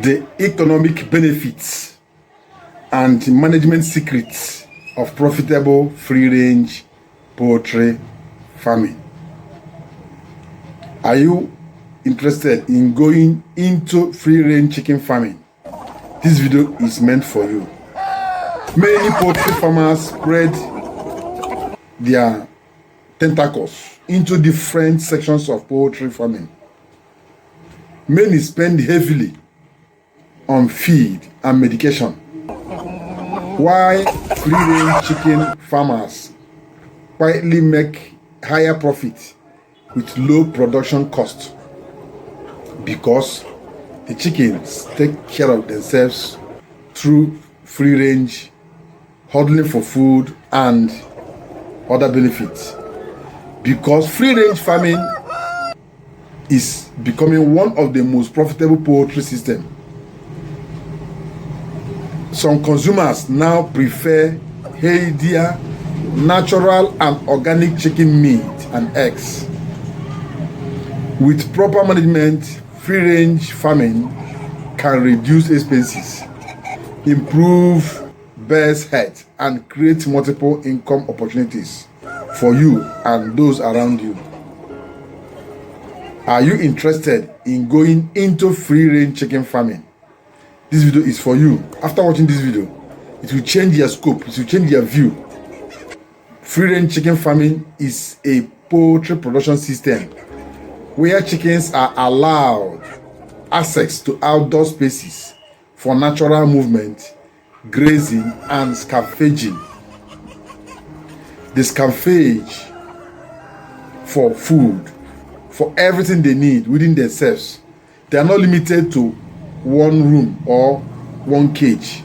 the economic benefits and management secrets of profitable free-range poultry farming. Are you interested in going into free-range chicken farming? This video is meant for you. Many poultry farmers spread their tentacles into different sections of poultry farming. Many spend heavily on feed and medication, while free-range chicken farmers quietly make higher profit with low production cost because the chickens take care of themselves through free-range, huddling for food and other benefits. Because free-range farming is becoming one of the most profitable poultry systems. Some consumers now prefer healthier, natural and organic chicken meat and eggs. With proper management, free-range farming can reduce expenses, improve birds' health, and create multiple income opportunities for you and those around you. Are you interested in going into free-range chicken farming? This video is for you. After watching this video, it will change your scope, it will change your view. Free-range chicken farming is a poultry production system where chickens are allowed access to outdoor spaces for natural movement, grazing, and scavenging. They scavenge for food, for everything they need within themselves. They are not limited to one room or one cage.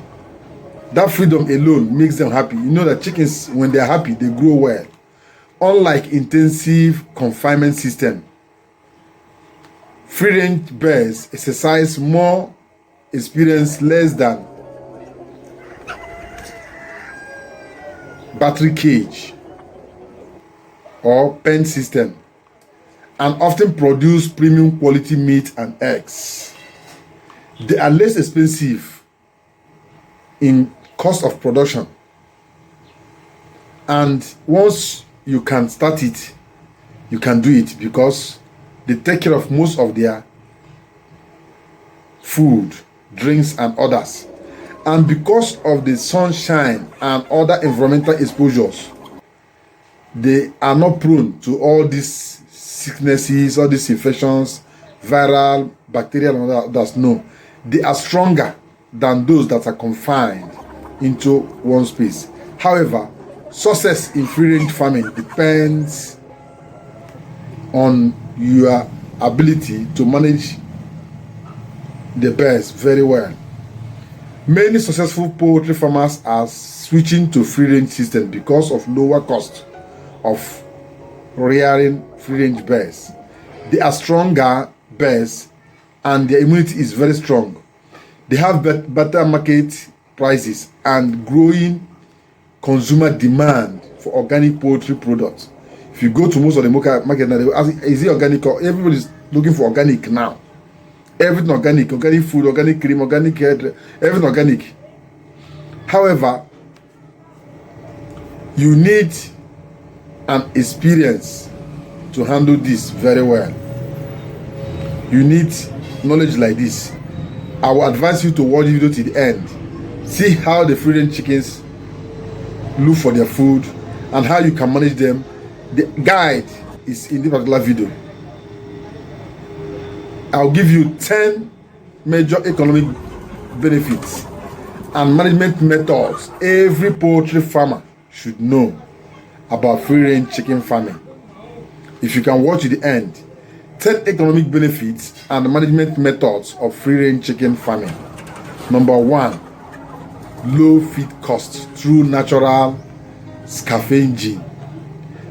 That freedom alone makes them happy. You know that chickens, when they are happy, they grow well. Unlike intensive confinement system, free-range birds exercise more, experience less than battery cage or pen system, and often produce premium quality meat and eggs. They are less expensive in cost of production, and once you can start it, you can do it because they take care of most of their food, drinks, and others. And because of the sunshine and other environmental exposures, they are not prone to all these sicknesses, all these infections, viral, bacterial, and others. No, they are stronger than those that are confined into one space. However, success in free-range farming depends on your ability to manage the birds very well. Many successful poultry farmers are switching to free-range system because of lower cost of rearing free-range birds. They are stronger birds and their immunity is very strong. They have better market prices and growing consumer demand for organic poultry products. If you go to most of the market now, they will ask, is it organic? Everybody is looking for organic now. Everything organic, organic food, organic cream, organic hair, everything organic. However, you need an experience to handle this very well. You need knowledge like this. I will advise you to watch the video to the end. See how the free-range chickens look for their food and how you can manage them. The guide is in this particular video. I'll give you 10 major economic benefits and management methods every poultry farmer should know about free-range chicken farming. If you can watch to the end, 10 economic benefits and management methods of free-range chicken farming. Number 1, low feed cost through natural scavenging.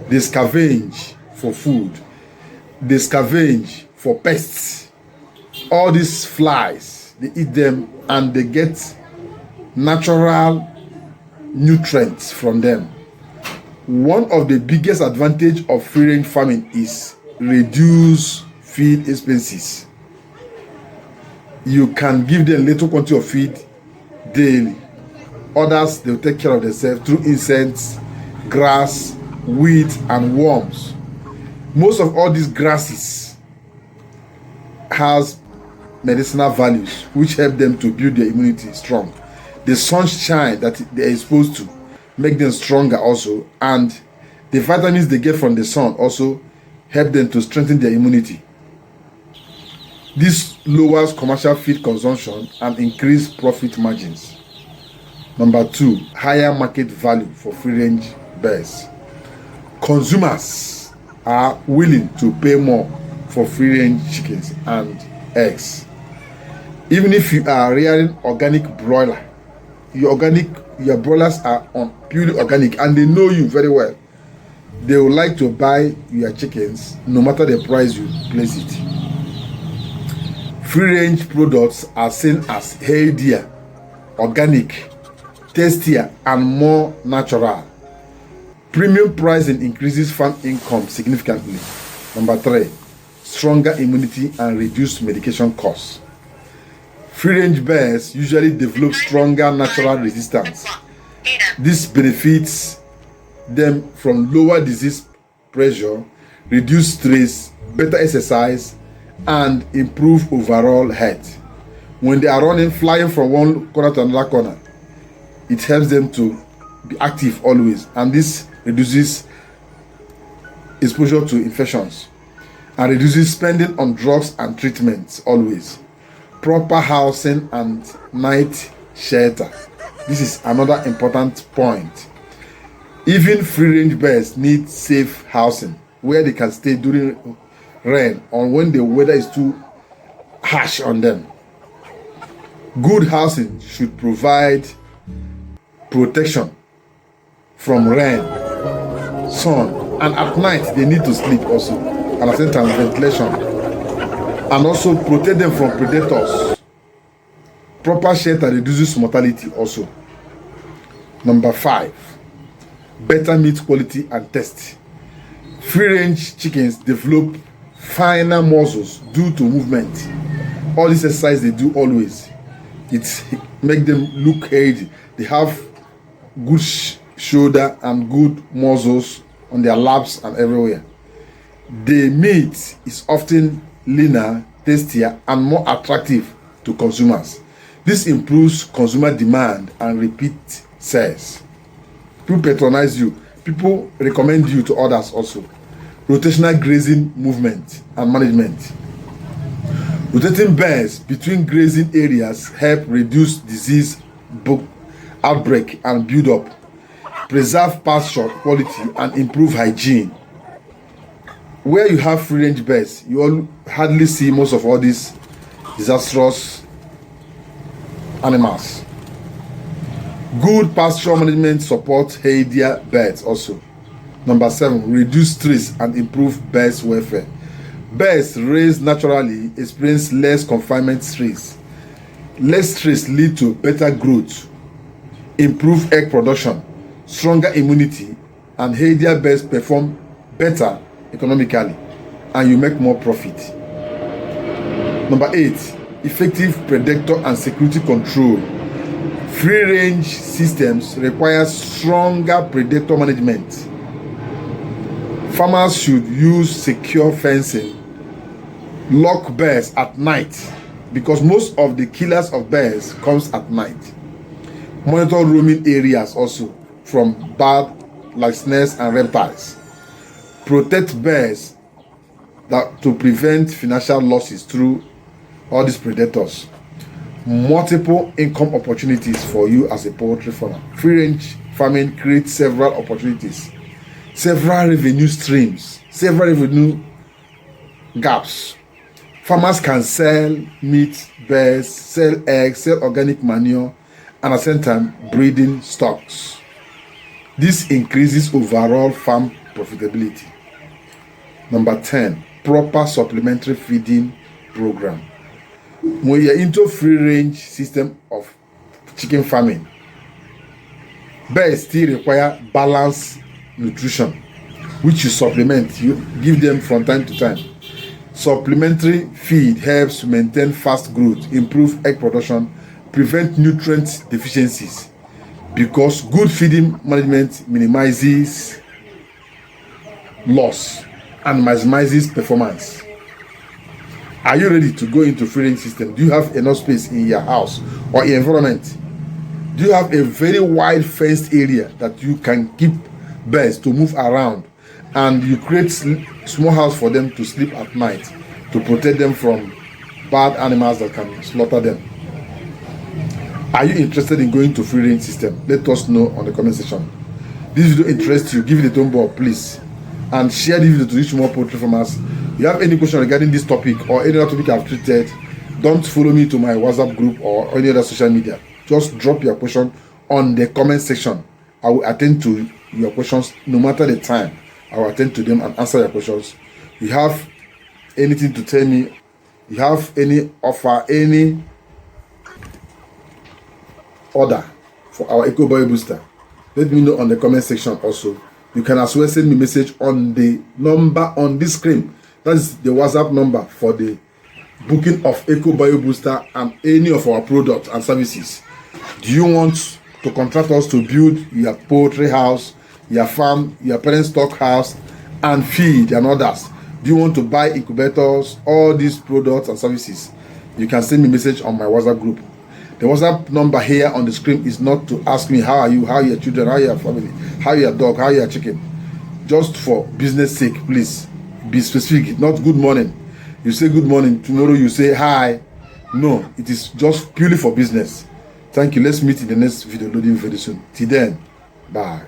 They scavenge for food. They scavenge for pests. All these flies, they eat them and they get natural nutrients from them. One of the biggest advantage of free-range farming is reduce feed expenses. You can give them little quantity of feed daily. Others, they'll take care of themselves through insects, grass, weeds, and worms. Most of all these grasses has medicinal values which help them to build their immunity strong. The sunshine that they're exposed to make them stronger also, and the vitamins they get from the sun also help them to strengthen their immunity. This lowers commercial feed consumption and increase profit margins. Number 2, higher market value for free-range birds. Consumers are willing to pay more for free-range chickens and eggs. Even if you are rearing organic broiler, your broilers are purely organic and they know you very well. They would like to buy your chickens no matter the price you place it. Free range products are seen as healthier, organic, tastier, and more natural. Premium pricing increases farm income significantly. Number 3, stronger immunity and reduced medication costs. Free range birds usually develop stronger natural resistance. This benefits them from lower disease pressure, reduced stress, better exercise, and improve overall health. When they are running, flying from one corner to another corner, it helps them to be active always, and this reduces exposure to infections and reduces spending on drugs and treatments always. Proper housing and night shelter. This is another important point. Even free-range birds need safe housing where they can stay during rain or when the weather is too harsh on them. Good housing should provide protection from rain, sun, and at night they need to sleep also, and at the same time ventilation, and also protect them from predators. Proper shelter reduces mortality also. Number 5, better meat quality and taste. Free-range chickens develop finer muscles due to movement. All this exercise they do always, it make them look healthy. They have good shoulder and good muscles on their laps and everywhere. The meat is often leaner, tastier, and more attractive to consumers. This improves consumer demand and repeat sales. People patronize you. People recommend you to others also. Rotational grazing movement and management. Rotating birds between grazing areas help reduce disease outbreak and build up, preserve pasture quality, and improve hygiene. Where you have free range birds, you hardly see most of all these disastrous animals. Good pasture management supports healthier birds also. Number 7, reduce stress and improve birds' welfare. Birds raised naturally experience less confinement stress. Less stress lead to better growth, improve egg production, stronger immunity, and healthier birds perform better economically, and you make more profit. Number 8, effective predator and security control. Free range systems require stronger predator management. Farmers should use secure fencing, lock birds at night, because most of the killers of birds comes at night. Monitor roaming areas also from birds like snails and reptiles. Protect birds to prevent financial losses through all these predators. Multiple income opportunities for you as a poultry farmer. Free range farming creates several opportunities, several revenue streams, several revenue gaps. Farmers can sell meat, birds, sell eggs, sell organic manure, and at the same time breeding stocks. This increases overall farm profitability. Number 10, proper supplementary feeding program. When you're into free range system of chicken farming, birds still require balanced nutrition, which you supplement, you give them from time to time. Supplementary feed helps to maintain fast growth, improve egg production, prevent nutrient deficiencies, because good feeding management minimizes loss and maximizes performance. Are you ready to go into free range system? Do you have enough space in your house or your environment? Do you have a very wide fenced area that you can keep birds to move around, and you create small house for them to sleep at night to protect them from bad animals that can slaughter them? Are you interested in going to free range system? Let us know on the comment section. This video interests you, give it a thumb up please, and share the video to reach more poultry farmers. If you have any question regarding this topic or any other topic I've treated, don't follow me to my WhatsApp group or any other social media. Just drop your question on the comment section. I will attend to your questions no matter the time. I will attend to them and answer your questions. You have anything to tell me, you have any offer, any order for our Eco Bio Booster, let me know on the comment section also. You can as well send me a message on the number on this screen. That is the WhatsApp number for the booking of Eco Bio Booster and any of our products and services. Do you want to contract us to build your poultry house, your farm, your parent stock house, and feed and others? Do you want to buy incubators, all these products and services? You can send me a message on my WhatsApp group. The WhatsApp number here on the screen is not to ask me how are you, how are your children, how are your family, how are your dog, how are your chicken. Just for business sake, please be specific. Not good morning. You say good morning, tomorrow you say hi. No, it is just purely for business. Thank you. Let's meet in the next video loading very soon. Till then, bye.